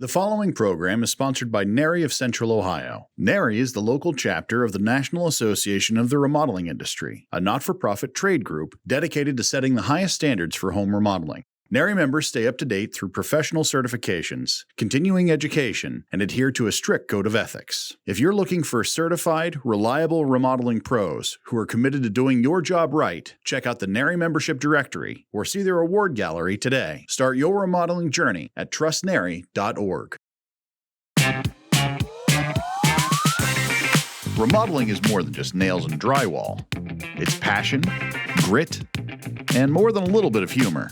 The following program is sponsored by NARI of Central Ohio. NARI is the local chapter of the National Association of the Remodeling Industry, a not-for-profit trade group dedicated to setting the highest standards for home remodeling. NARI members stay up to date through professional certifications, continuing education, and adhere to a strict code of ethics. If you're looking for certified, reliable remodeling pros who are committed to doing your job right, check out the NARI membership directory or see their award gallery today. Start your remodeling journey at trustnari.org. Remodeling is more than just nails and drywall. It's passion, grit, and more than a little bit of humor.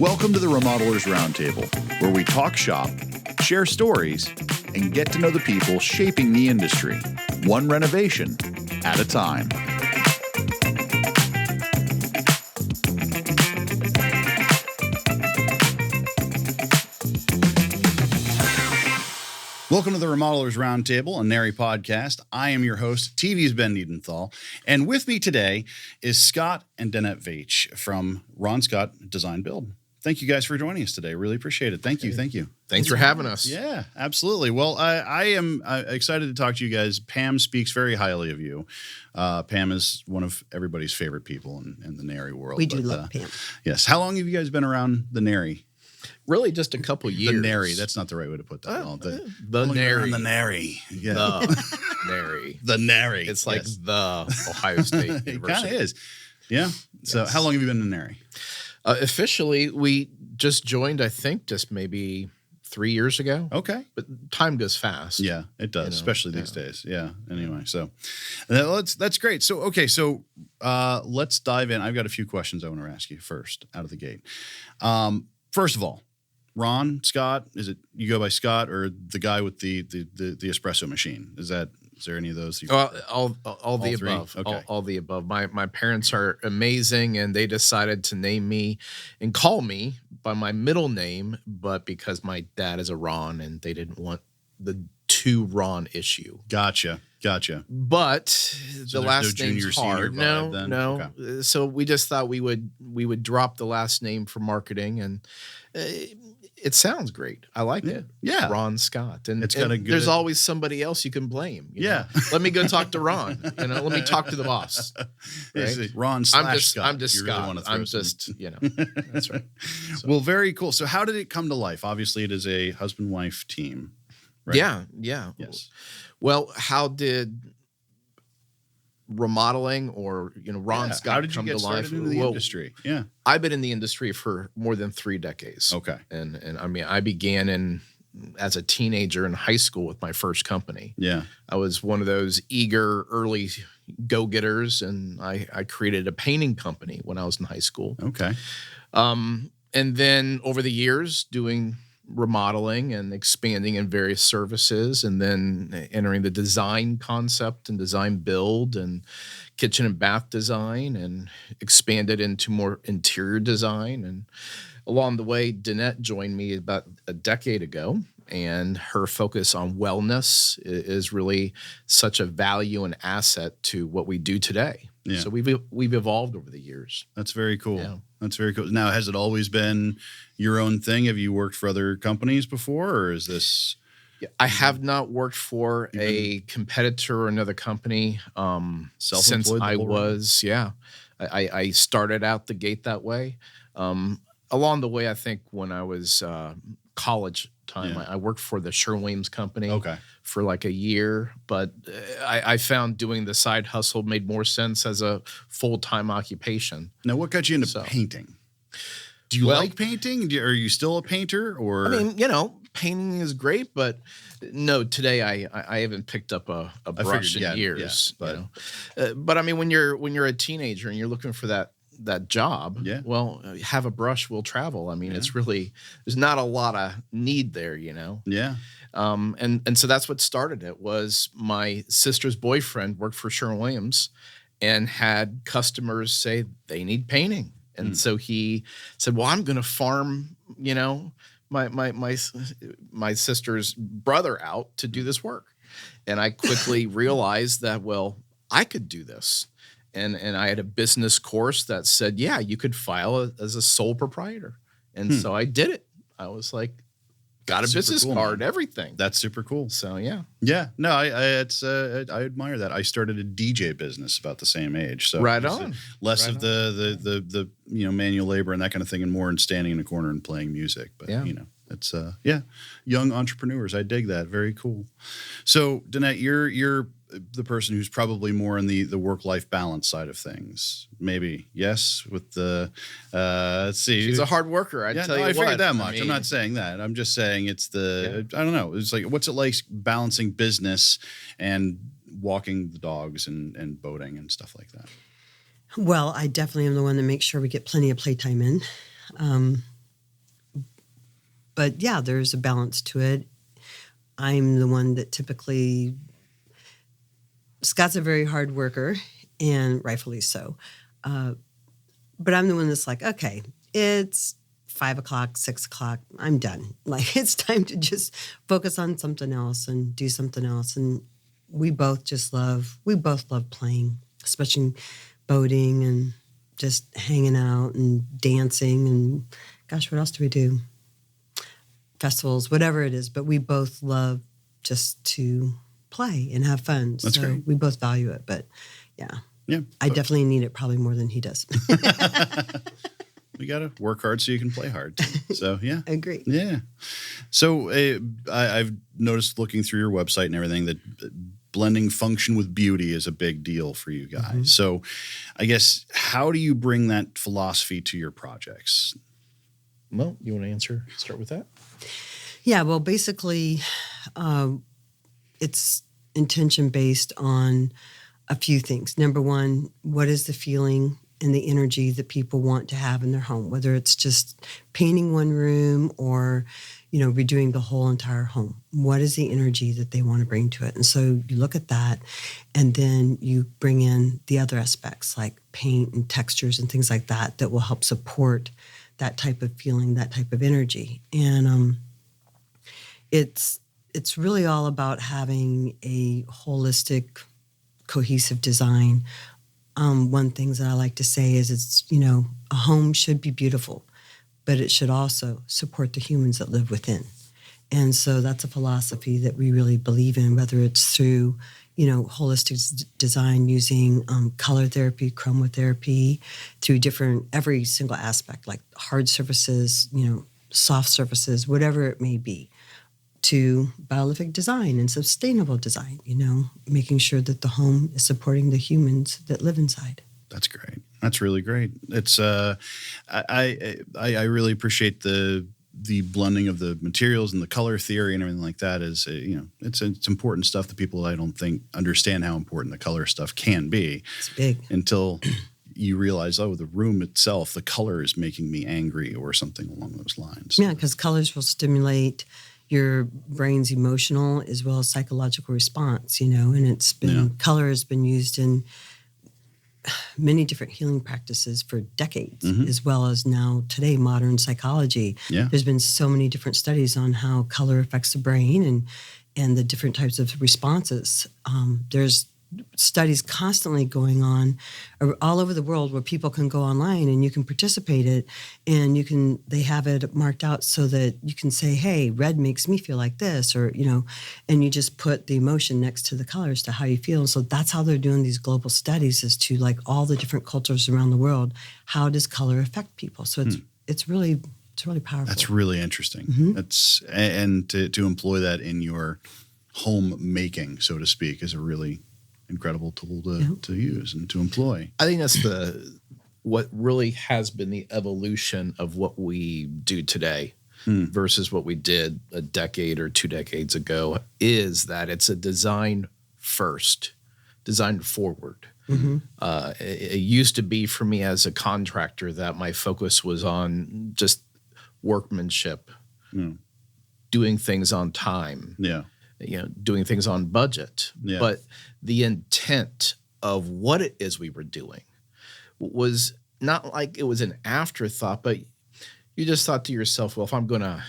Welcome to the Remodelers Roundtable, where we talk shop, share stories, and get to know the people shaping the industry, one renovation at a time. Welcome to the Remodelers Roundtable, a NARI podcast. I am your host, TV's Ben Niedenthal, and with me today is Scott and Danette Veatch from Ron Scott Design Build. Thank you guys for joining us today. Really appreciate it. Thank you. Thanks for having us. Yeah, absolutely. Well, I am excited to talk to you guys. Pam speaks very highly of you. Pam is one of everybody's favorite people in the NARI world. We do love Pam. Yes. How long have you guys been around the NARI? Really, just a couple years. The NARI. That's not the right way to put that. The NARI. The NARI. Yeah. The NARI. The NARI. It's like the Ohio State University. It kind of is. Yeah. So Yes. how long have you been in the NARI? Officially, we just joined, I think, just maybe 3 years ago. Okay. But time goes fast. Yeah, it does, You know, especially these days. Yeah. Anyway, so that's great. So let's dive in. I've got a few questions I want to ask you first out of the gate. First of all, Ron, Scott, is it you go by Scott or the guy with the espresso machine? Is there any of those? All the three? above. Okay. All the above. My parents are amazing, and they decided to name me and call me by my middle name, but because my dad is a Ron, and they didn't want the two Ron issue. Gotcha. But So the there's last no junior, name's senior hard. vibe then? No. Okay. So we just thought we would drop the last name for marketing, and it sounds great. I like it. Yeah. Ron Scott, and It's got a good- there's always somebody else you can blame. you know? Let me go talk to Ron. Let me talk to the boss. Is Right? it Ron / Scott. I'm just if you really Scott. wanna throw I'm some- just that's right. So. Well, very cool. So how did it come to life? Obviously, it is a husband-wife team. Right? Yeah. Yes. Well, how did remodeling or Ron Scott how did you come get to started life? into the Well, industry? Yeah. I've been in the industry for more than 3 decades. Okay. And I mean, I began as a teenager in high school with my first company. Yeah. I was one of those eager early go-getters, and I created a painting company when I was in high school. Okay. And then over the years, doing remodeling and expanding in various services, and then entering the design concept and design build and kitchen and bath design, and expanded into more interior design. And along the way, Danette joined me about a decade ago, and her focus on wellness is really such a value and asset to what we do today. Yeah. So we've evolved over the years. That's very cool. Yeah. That's very cool. Now, has it always been your own thing? Have you worked for other companies before, or is this? I have not worked for a competitor or another company since I was, I started out the gate that way. Along the way, I think when I was college time, I worked for the Sherwin-Williams company for like a year, but I found doing the side hustle made more sense as a full-time occupation. Now, what got you into painting? Do you like painting? Are you still a painter? Or I mean, painting is great, but no, today I haven't picked up a brush in years. Yeah, but I mean, when you're a teenager and you're looking for that job, well, have a brush, will travel. I mean, it's really, there's not a lot of need there, Yeah. And so that's what started it. Was my sister's boyfriend worked for Sherwin-Williams and had customers say they need painting. And so he said, well, I'm going to farm, my sister's brother out to do this work. And I quickly realized that, well, I could do this. And I had a business course that said, yeah, you could file as a sole proprietor. And so I did it. I was like, got a Super business cool, card, man. everything. That's super cool. So yeah. Yeah, no, I admire that. I started a DJ business about the same age, so Right it's, on. less Right of the manual labor and that kind of thing, and more in standing in a corner and playing music. But Yeah. it's young entrepreneurs. I dig that. Very cool. So Danette, you're the person who's probably more in the work-life balance side of things. Maybe, yes, with the let's see. She's a hard worker. I tell you I what. figured that much. I I'm mean, not saying that. I'm just saying it's I don't know. It's like, what's it like balancing business and walking the dogs and boating and stuff like that? Well, I definitely am the one that makes sure we get plenty of playtime in. But yeah, there's a balance to it. I'm the one that typically, Scott's a very hard worker, and rightfully so. But I'm the one that's like, okay, it's 5 o'clock, 6 o'clock, I'm done. Like, it's time to just focus on something else and do something else. And we both love playing, especially boating and just hanging out and dancing. And gosh, what else do we do? Festivals, whatever it is. But we both love just to play and have fun. That's great. We both value it. But yeah. I definitely need it probably more than he does. We got to work hard so you can play hard too. So yeah. I agree. Yeah. So I've noticed looking through your website and everything that blending function with beauty is a big deal for you guys. Mm-hmm. So I guess, how do you bring that philosophy to your projects? Well, you want to start with that? Yeah, well, basically, it's intention based on a few things. Number one, what is the feeling and the energy that people want to have in their home, whether it's just painting one room or, redoing the whole entire home. What is the energy that they want to bring to it? And so you look at that, and then you bring in the other aspects like paint and textures and things like that will help support that type of feeling, that type of energy. And it's really all about having a holistic, cohesive design. One thing that I like to say is a home should be beautiful, but it should also support the humans that live within. And so that's a philosophy that we really believe in, whether it's through, holistic design using color therapy, chromotherapy, through every single aspect, like hard surfaces, soft surfaces, whatever it may be, to Biophilic design and sustainable design, making sure that the home is supporting the humans that live inside. That's great. That's really great. It's I really appreciate the blending of the materials and the color theory and everything like that. Is it's important stuff that people, I don't think, understand how important the color stuff can be. It's big until you realize, the room itself, the color is making me angry or something along those lines. Yeah, because colors will stimulate your brain's emotional as well as psychological response, and color has been used in many different healing practices for decades, as well as now today, modern psychology. Yeah. There's been so many different studies on how color affects the brain and the different types of responses. There's studies constantly going on all over the world where people can go online and you can participate it, and they have it marked out so that you can say, hey, red makes me feel like this, or, and you just put the emotion next to the colors to how you feel. And so that's how they're doing these global studies, is to like all the different cultures around the world. How does color affect people? So it's really powerful. That's really interesting. Mm-hmm. And to employ that in your home making, so to speak, is a really incredible tool to use and to employ. I think that's what really has been the evolution of what we do today versus what we did a decade or 2 decades ago, is that it's a design first, design forward. Mm-hmm. It used to be for me as a contractor that my focus was on just workmanship, doing things on time. Yeah. Doing things on budget. Yeah. But the intent of what it is we were doing was not like it was an afterthought, but you just thought to yourself, well, if I'm going to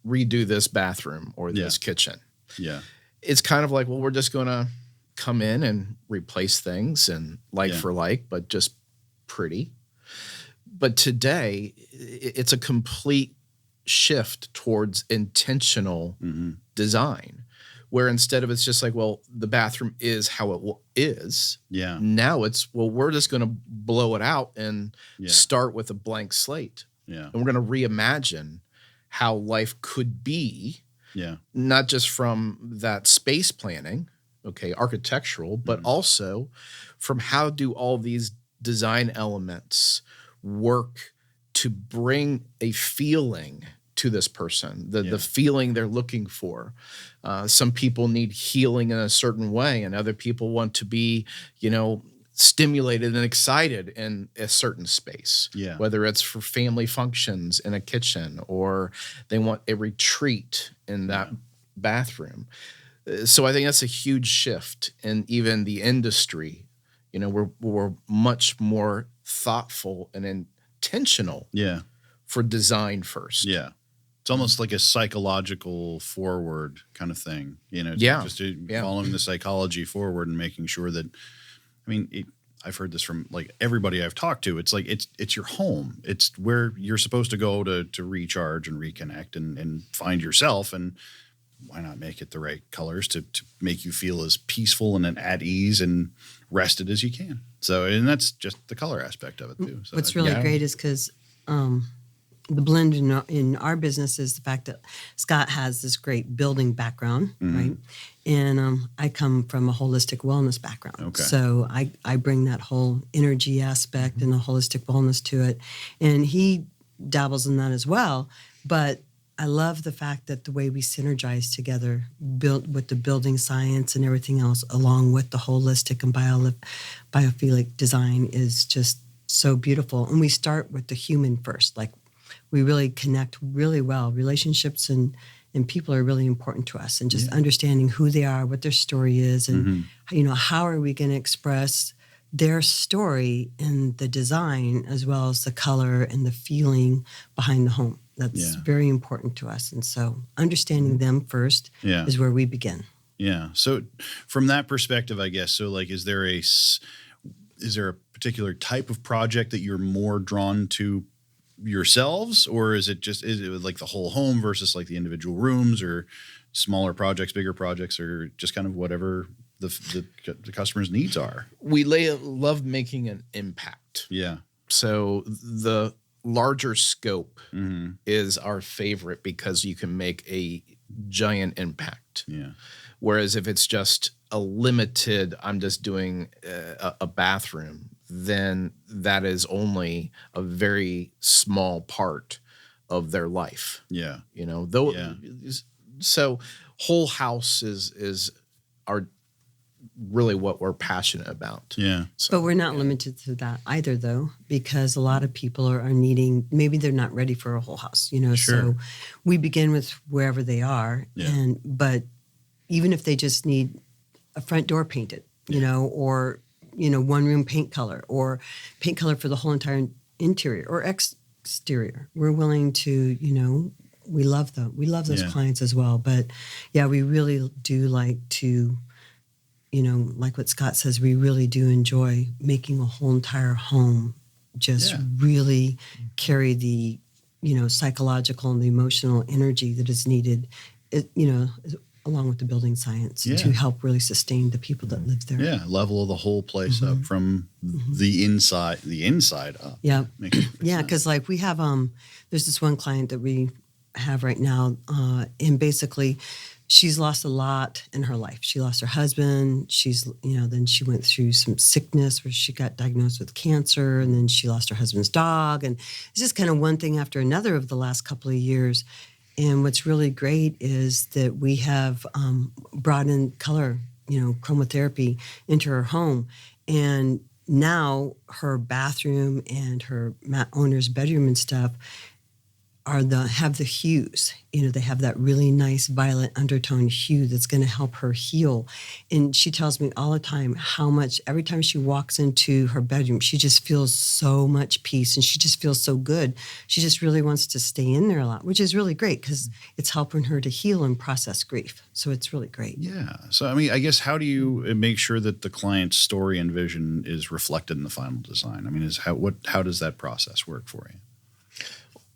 redo this bathroom or this kitchen, it's kind of like, well, we're just going to come in and replace things and for like, but just pretty. But today, it's a complete shift towards intentional design, where instead of it's just like, well, the bathroom is how it is. Yeah. Now it's, well, we're just going to blow it out and start with a blank slate. Yeah. And we're going to reimagine how life could be. Yeah. Not just from that space planning, architectural, but also from how do all these design elements work to bring a feeling to this person, the feeling they're looking for. Some people need healing in a certain way, and other people want to be, stimulated and excited in a certain space. Yeah. Whether it's for family functions in a kitchen, or they want a retreat in that bathroom. So I think that's a huge shift in even the industry. We're much more thoughtful and intentional for design first. Yeah. It's almost like a psychological forward kind of thing, just following the psychology forward and making sure that, I've heard this from like everybody I've talked to. It's like, it's your home. It's where you're supposed to go to recharge and reconnect and find yourself. And why not make it the right colors to make you feel as peaceful and at ease and rested as you can. So, and that's just the color aspect of it too. So what's really great is because the blend in our business is the fact that Scott has this great building background, right? And I come from a holistic wellness background. Okay. So I bring that whole energy aspect and the holistic wellness to it. And he dabbles in that as well. But I love the fact that the way we synergize together, built with the building science and everything else, along with the holistic and biophilic design, is just so beautiful. And we start with the human first. Like, we really connect really well. Relationships and people are really important to us, and just understanding who they are, what their story is, and how are we going to express their story in the design as well as the color and the feeling behind the home. That's very important to us. And so understanding them first is where we begin. Yeah. So from that perspective, I guess, so like, is there a particular type of project that you're more drawn to yourselves, or is it like the whole home versus like the individual rooms, or smaller projects, bigger projects, or just kind of whatever the customer's needs are? We love making an impact. Yeah. So the larger scope is our favorite because you can make a giant impact. Yeah. Whereas if it's just a limited, I'm just doing a bathroom, then that is only a very small part of their life. Yeah. So whole house is our really what we're passionate about. Yeah. So, but we're not limited to that either, though, because a lot of people are needing, maybe they're not ready for a whole house, Sure. So we begin with wherever they are. Yeah. But even if they just need a front door painted, or, one room paint color, or paint color for the whole entire interior or exterior, we're willing to, we love those clients as well. But yeah, we really do like to, like what Scott says, we really do enjoy making a whole entire home just really carry the, psychological and the emotional energy that is needed, along with the building science to help really sustain the people that live there. Yeah, level the whole place up from the inside up. Yeah, because like we have, there's this one client that we have right now, and basically she's lost a lot in her life. She lost her husband. Then she went through some sickness where she got diagnosed with cancer, and then she lost her husband's dog. And it's just kind of one thing after another over the last couple of years. And what's really great is that we have brought in color, chromotherapy into her home. And now her bathroom and her owner's bedroom and stuff have the hues. They have that really nice violet undertone hue that's going to help her heal. And she tells me all the time how much, every time she walks into her bedroom, she just feels so much peace and she just feels so good. She just really wants to stay in there a lot, which is really great because it's helping her to heal and process grief. So it's really great. Yeah. So, I guess how do you make sure that the client's story and vision is reflected in the final design? How does that process work for you?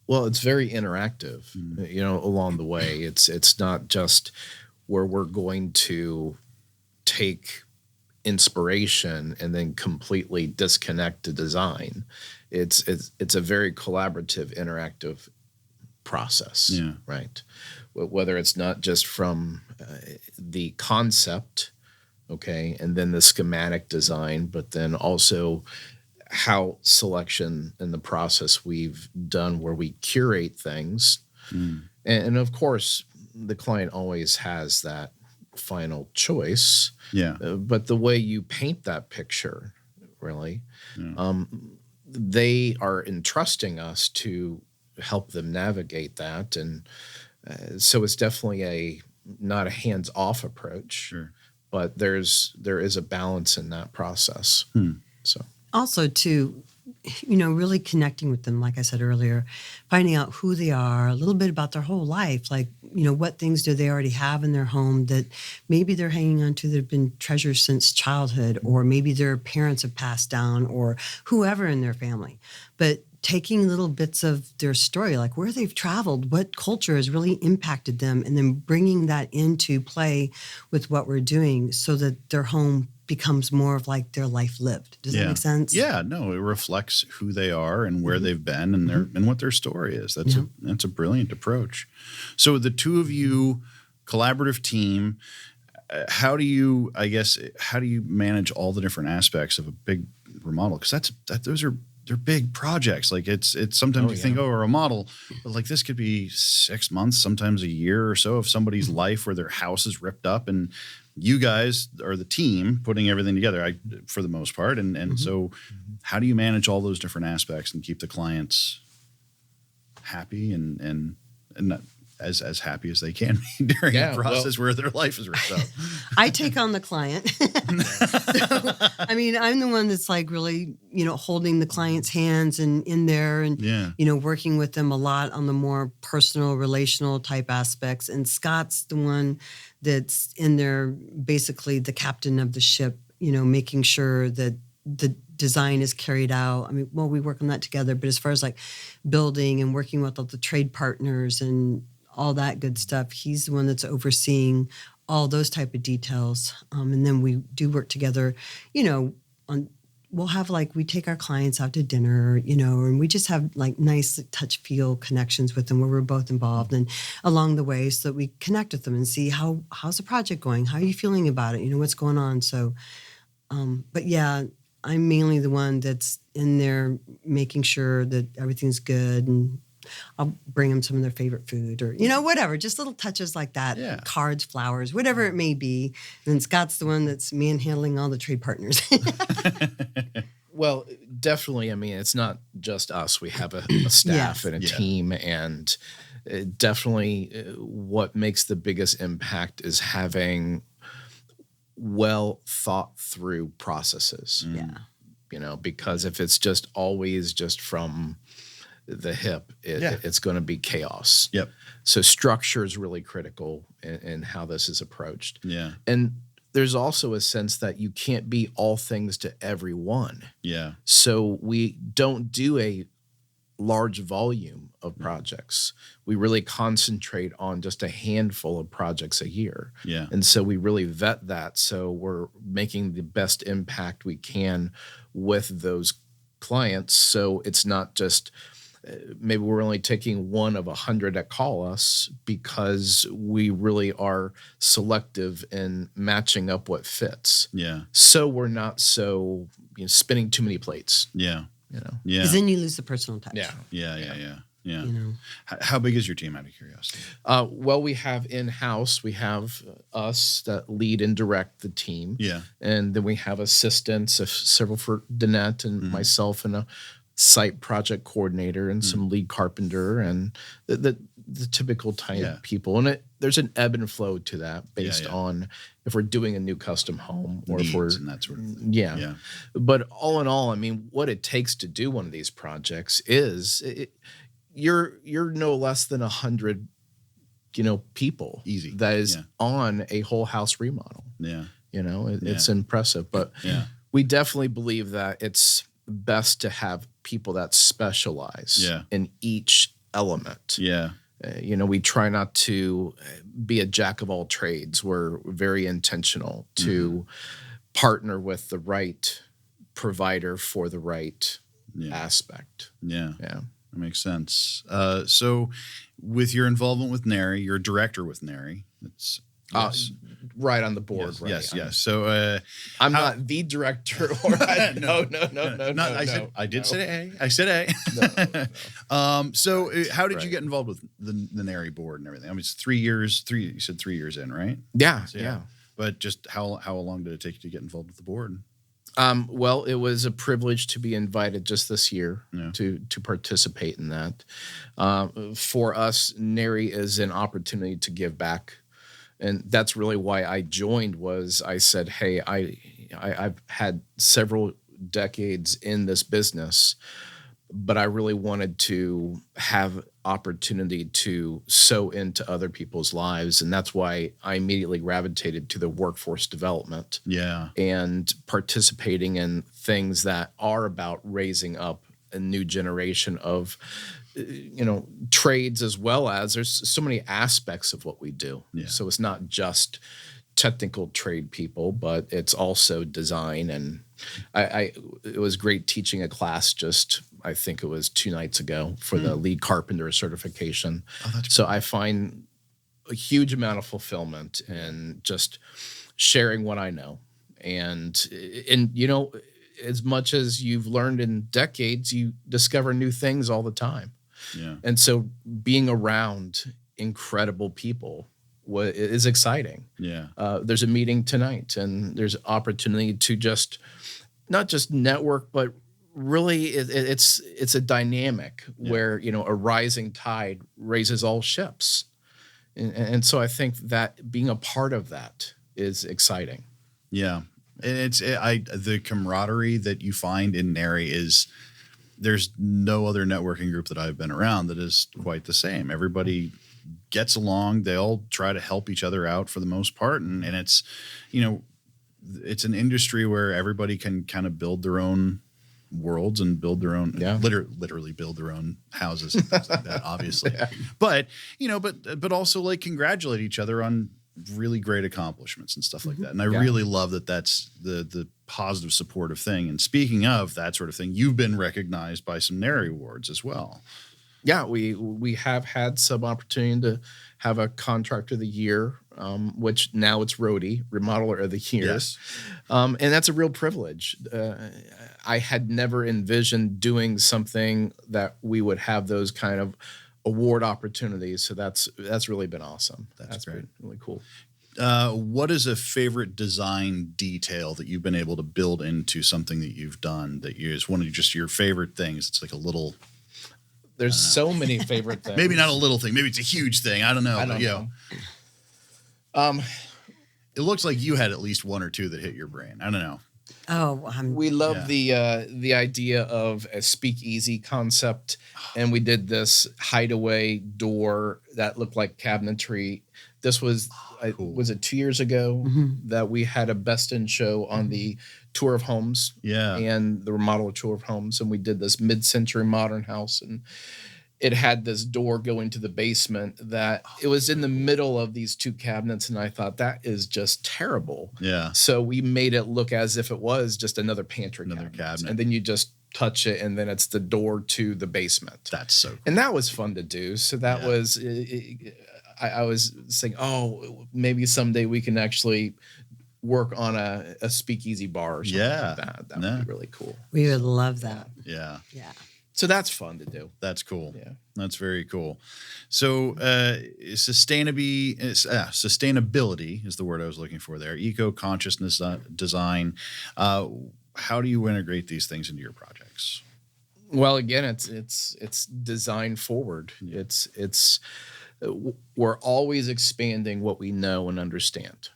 Well, it's very interactive, along the way. It's not just where we're going to take inspiration and then completely disconnect the design. It's a very collaborative, interactive process, right? Whether it's not just from the concept, okay, and then the schematic design, but then also how selection and the process we've done where we curate things. And of course, the client always has that final choice. But the way you paint that picture, really, they are entrusting us to help them navigate that. And so it's definitely not a hands-off approach, but there is a balance in that process. So also too, really connecting with them, like I said earlier, finding out who they are, a little bit about their whole life, like, what things do they already have in their home that maybe they're hanging on to that have been treasures since childhood, or maybe their parents have passed down, or whoever in their family. But taking little bits of their story, like where they've traveled, what culture has really impacted them, and then bringing that into play with what we're doing so that their home becomes more of like their life lived. Does that make sense? Yeah, no, it reflects who they are and where they've been and and what their story is. That's a brilliant approach. So the two of you, collaborative team, how do you manage all the different aspects of a big remodel? Because they're big projects. Like it's sometimes you think, a remodel, but like this could be 6 months, sometimes a year or so of somebody's life where their house is ripped up, and you guys are the team putting everything together, for the most part. And so how do you manage all those different aspects and keep the clients happy and not as happy as they can be during a process where their life is ripped up? I take on the client. So, I'm the one that's like really, holding the client's hands and in there and, working with them a lot on the more personal, relational type aspects. And Scott's the one that's in there, basically the captain of the ship, making sure that the design is carried out. We work on that together. But as far as like building and working with all the trade partners and all that good stuff, he's the one that's overseeing all those type of details. And then we do work together, we'll have we take our clients out to dinner, and we just have like nice touch feel connections with them where we're both involved and along the way, so that we connect with them and see how's the project going? How are you feeling about it? What's going on? So, but yeah, I'm mainly the one that's in there making sure that everything's good, and I'll bring them some of their favorite food or, whatever, just little touches like that, cards, flowers, whatever it may be. And then Scott's the one that's manhandling all the trade partners. Well, definitely. It's not just us. We have a staff and a team, and definitely what makes the biggest impact is having well thought through processes. Because if it's just always just from the hip, it's going to be chaos. So structure is really critical in how this is approached. And there's also a sense that you can't be all things to everyone. So we don't do a large volume of projects. We really concentrate on just a handful of projects a year. And so we really vet that. So we're making the best impact we can with those clients. So it's not just maybe we're only taking one of 100 that call us, because we really are selective in matching up what fits. So we're not spinning too many plates. Because then you lose the personal touch. How big is your team, out of curiosity? Well, we have in-house, we have us that lead and direct the team. And then we have assistants, several for Danette and myself, and a site project coordinator and some lead carpenter and the typical type people. And there's an ebb and flow to that based on if we're doing a new custom home or if we're and that sort of thing. But all in all, what it takes to do one of these projects is you're no less than 100 people easy that is on a whole house remodel. It's impressive, but we definitely believe that it's best to have people that specialize in each element. Yeah. We try not to be a jack of all trades. We're very intentional to partner with the right provider for the right aspect. Yeah. Yeah. That makes sense. So with your involvement with NARI, you're a director with NARI. It's yes. Right on the board. Yes, right. yes. So I'm not the director. No. I said A. No. So how did you Right. get involved with the NARI board and everything? I mean, it's 3 years. You said 3 years in, right? Yeah. So, yeah. But just how long did it take you to get involved with the board? Well, it was a privilege to be invited just this year Yeah. to participate in that. For us, NARI is an opportunity to give back. And that's really why I joined. Was I said, hey, I've had several decades in this business, but I really wanted to have opportunity to sow into other people's lives. And that's why I immediately gravitated to the workforce development and participating in things that are about raising up a new generation of trades, as well as there's so many aspects of what we do. Yeah. So it's not just technical trade people, but it's also design. And it was great teaching a class I think it was 2 nights ago for the lead carpenter certification. Oh, that's so I find a huge amount of fulfillment in just sharing what I know. And as much as you've learned in decades, you discover new things all the time. Yeah. And so being around incredible people is exciting. Yeah. There's a meeting tonight, and there's opportunity to not just network, but really it's a dynamic where, a rising tide raises all ships. And so I think that being a part of that is exciting. Yeah. And the camaraderie that you find in NARI there's no other networking group that I've been around that is quite the same. Everybody gets along. They all try to help each other out for the most part. And it's, it's an industry where everybody can kind of build their own worlds and build their own, literally build their own houses and things like that, obviously. But, but also like congratulate each other on really great accomplishments and stuff like that. And I really love that that's the positive, supportive thing. And speaking of that sort of thing, you've been recognized by some NARI awards as well. Yeah, we have had some opportunity to have a Contractor of the Year, which now it's Remodeler of the Year. Yes. And that's a real privilege. I had never envisioned doing something that we would have those kind of award opportunities. So that's really been awesome. That's great. Been really cool. What is a favorite design detail that you've been able to build into something that you've done that is one of just your favorite things? It's like a little... There's so many favorite things. Maybe not a little thing. Maybe it's a huge thing. I don't know. I don't know. It looks like you had at least one or two that hit your brain. I don't know. Oh, we love the idea of a speakeasy concept, and we did this hideaway door that looked like cabinetry. This was cool. Was it 2 years ago that we had a best in show on the tour of homes, and the remodel tour of homes, and we did this mid-century modern house, and it had this door going to the basement that it was in the middle of these two cabinets. And I thought that is just terrible. Yeah. So we made it look as if it was just another pantry cabinet. And then you just touch it and then it's the door to the basement. That's so cool. And that was fun to do. So that was, I was saying, maybe someday we can actually work on a speakeasy bar or something like that. That would be really cool. We would love that. Yeah. Yeah. So that's fun to do. That's cool. Yeah. That's very cool. So sustainability is the word I was looking for there. Eco-consciousness design. How do you integrate these things into your projects? Well, again, it's design forward. Yeah. We're always expanding what we know and understand.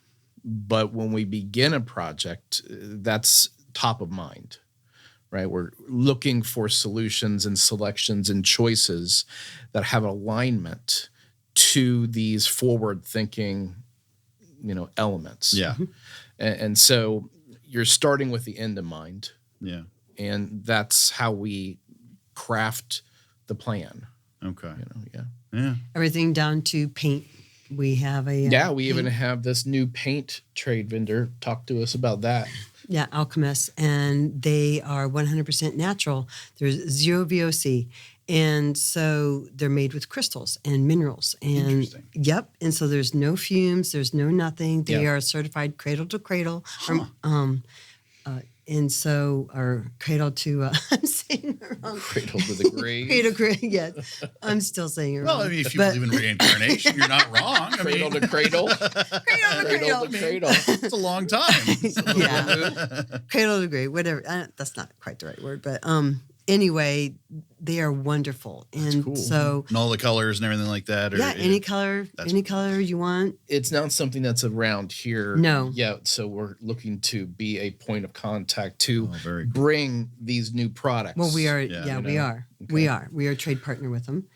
But when we begin a project, that's top of mind. Right, we're looking for solutions and selections and choices that have alignment to these forward-thinking, elements. Yeah, and so you're starting with the end in mind. Yeah, and that's how we craft the plan. Okay. Yeah. Everything down to paint. We have a We even have this new paint trade vendor. Talk to us about that. Yeah, Alchemist, and they are 100% natural. There's zero VOC, and so they're made with crystals and minerals. And Interesting. Yep, and so there's no fumes, there's no nothing. They are certified cradle to cradle. And so, or cradle to, I'm saying it wrong. Cradle to the grave. Cradle, yes. I'm still saying it wrong. Well, I mean, if you believe in reincarnation, you're not wrong. Cradle to cradle. Cradle to cradle. It's a long time. Yeah. Cradle to grave, whatever. That's not quite the right word, but anyway, they are wonderful. And cool. so, and all the colors and everything like that. any color you want. It's not something that's around here yet, so we're looking to be a point of contact to bring these new products. Well, we are. We are. Okay. We are a trade partner with them.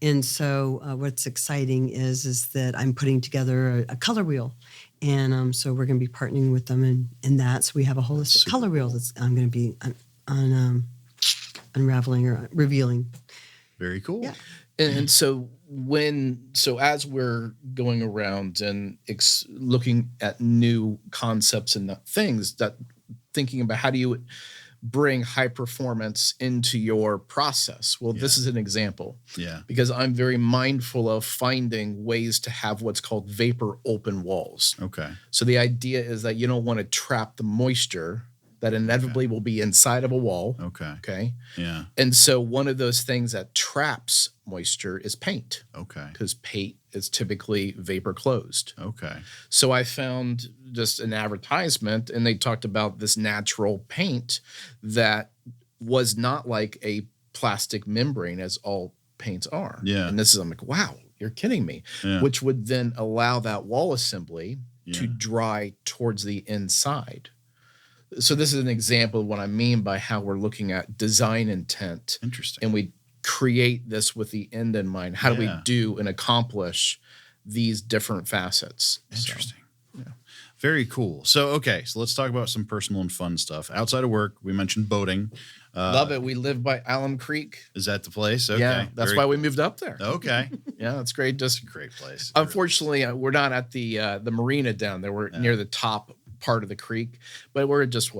And so what's exciting is that I'm putting together a color wheel. And so we're going to be partnering with them in that. So we have a holistic color wheel that's I'm going to be unraveling or revealing. Very cool. Yeah. And so as we're going around and looking at new concepts and things, that thinking about how do you bring high performance into your process? Well, this is an example. Yeah. Because I'm very mindful of finding ways to have what's called vapor open walls. Okay. So the idea is that you don't want to trap the moisture that inevitably will be inside of a wall. Okay. Okay. Yeah. And so one of those things that traps moisture is paint. Okay. Because paint is typically vapor closed. Okay. So I found just an advertisement, and they talked about this natural paint that was not like a plastic membrane as all paints are. Yeah. And I'm like, wow, you're kidding me. Yeah. Which would then allow that wall assembly to dry towards the inside. So this is an example of what I mean by how we're looking at design intent. Interesting. And we create this with the end in mind. How do we do and accomplish these different facets? Interesting. So, very cool. So let's talk about some personal and fun stuff. Outside of work, we mentioned boating. Love it. We live by Alum Creek. Is that the place? Okay. Yeah, that's why we moved up there. Okay. Yeah, it's great. Just a great place. Unfortunately, we're not at the marina down there. We're near the top part of the creek, but we're just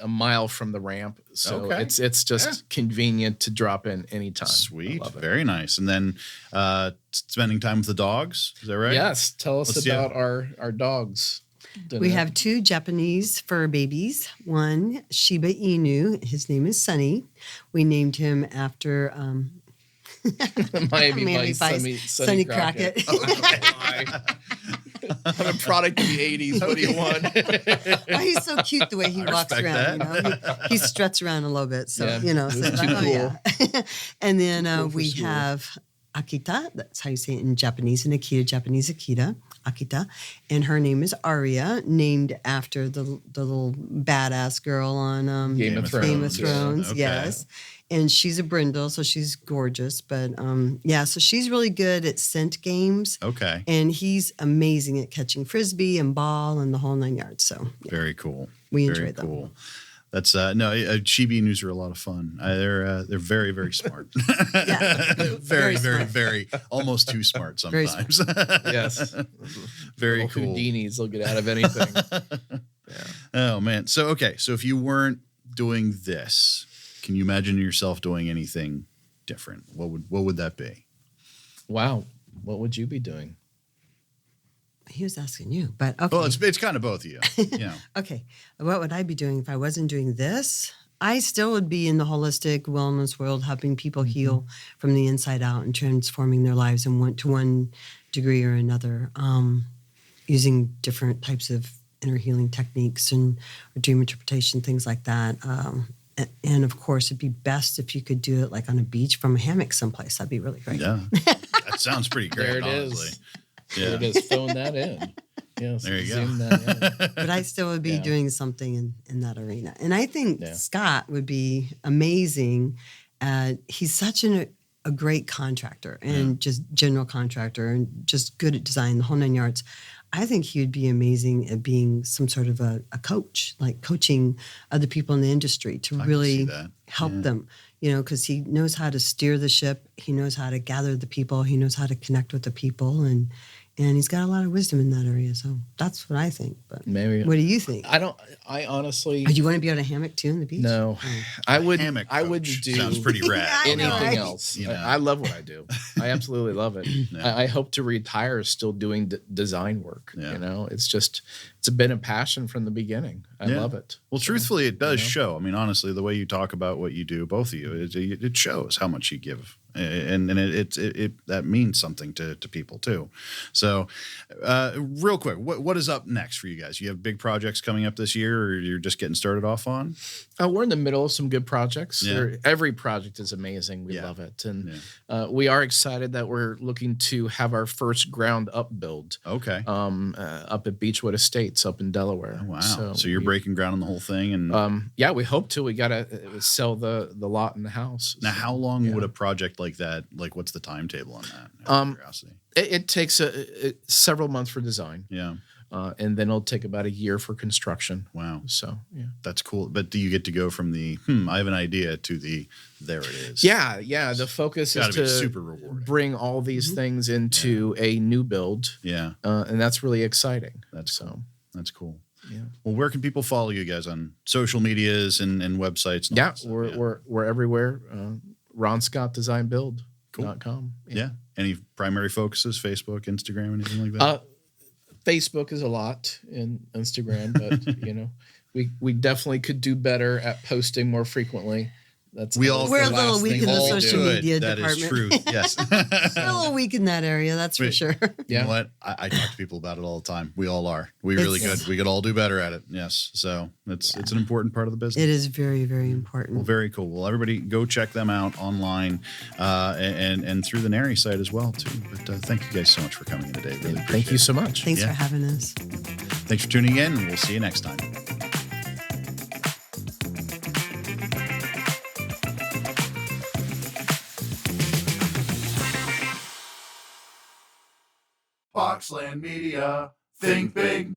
a mile from the ramp, so it's just convenient to drop in anytime. Sweet, very nice. And then spending time with the dogs, is that right? Yes. Tell us about our dogs. Danette. We have 2 Japanese fur babies. One Shiba Inu. His name is Sunny. We named him after Miami Vice, Sonny Crockett. I'm a product of the 80s. What do you want? Oh, he's so cute the way he walks around. He struts around a little bit. So, cool. And then we have Akita. That's how you say it in Japanese. And Akita, Japanese Akita. And her name is Arya, named after the little badass girl on Game of Thrones. Yes. And she's a brindle, so she's gorgeous. But so she's really good at scent games. Okay. And he's amazing at catching frisbee and ball and the whole 9 yards. So very cool. We enjoy them. Cool. That's Shiba Inus are a lot of fun. They're very, very smart. very almost too smart sometimes. Smart. Yes. Very cool. Houdinis, they'll get out of anything. Oh man. So if you weren't doing this, can you imagine yourself doing anything different? What would that be? Wow. What would you be doing? He was asking you, but okay. Well, it's kind of both of you. Okay. What would I be doing if I wasn't doing this? I still would be in the holistic wellness world, helping people heal from the inside out and transforming their lives in one degree or another, using different types of inner healing techniques and dream interpretation, things like that. And of course, it'd be best if you could do it like on a beach from a hammock someplace. That'd be really great. Yeah, that sounds pretty great. There it honestly. Is. Yeah. There it is. Phone that in. Yes, there you go. That in. But I still would be doing something in that arena. And I think Scott would be amazing. He's such a great contractor and just general contractor and just good at design, the whole 9 yards. I think he would be amazing at being some sort of a coach, like coaching other people in the industry to really help them, because he knows how to steer the ship. He knows how to gather the people. He knows how to connect with the people. And he's got a lot of wisdom in that area. So that's what I think. But maybe. What do you think? I honestly. Do you want to be on a hammock too on the beach? No, I wouldn't do. Sounds pretty rad. Anything else. I love what I do. I absolutely love it. I hope to retire still doing design work. It's been a passion from the beginning. I love it. Well, truthfully, it does show. I mean, honestly, the way you talk about what you do, both of you, it shows how much you give. And it that means something to people too. So, real quick, what is up next for you guys? You have big projects coming up this year, or you're just getting started off on? We're in the middle of some good projects. Yeah. Every project is amazing. We love it, and we are excited that we're looking to have our first ground up build. Okay. Up at Beechwood Estates, up in Delaware. Oh, wow. So you're breaking ground on the whole thing, and we hope to. We gotta sell the lot and the house. Now, how long would a project like that? Like, what's the timetable on that? Out of curiosity. It takes several months for design. Yeah. And then it'll take about a year for construction. Wow. So, that's cool. But do you get to go from the, I have an idea to the, there it is? Yeah. The focus is to super rewarding. Bring all these things into a new build. Yeah. And that's really exciting. That's cool. Yeah. Well, where can people follow you guys on social medias and websites? And we're everywhere. RonScottDesignBuild.com. Yeah. Any primary focuses? Facebook, Instagram, anything like that? Facebook is a lot, and Instagram, but we definitely could do better at posting more frequently. We're a little weak in the social media department. That is true. Yes. We're a little weak in that area, that's for sure. You know what? I talk to people about it all the time. We all are. We really could. We could all do better at it. Yes. So it's an important part of the business. It is very, very important. Well, very cool. Well, everybody go check them out online and through the Nary site as well too. But thank you guys so much for coming in today. Really appreciate it. Thank you so much. Thanks for having us. Thanks for tuning in, and we'll see you next time. Boxland Media. Think big.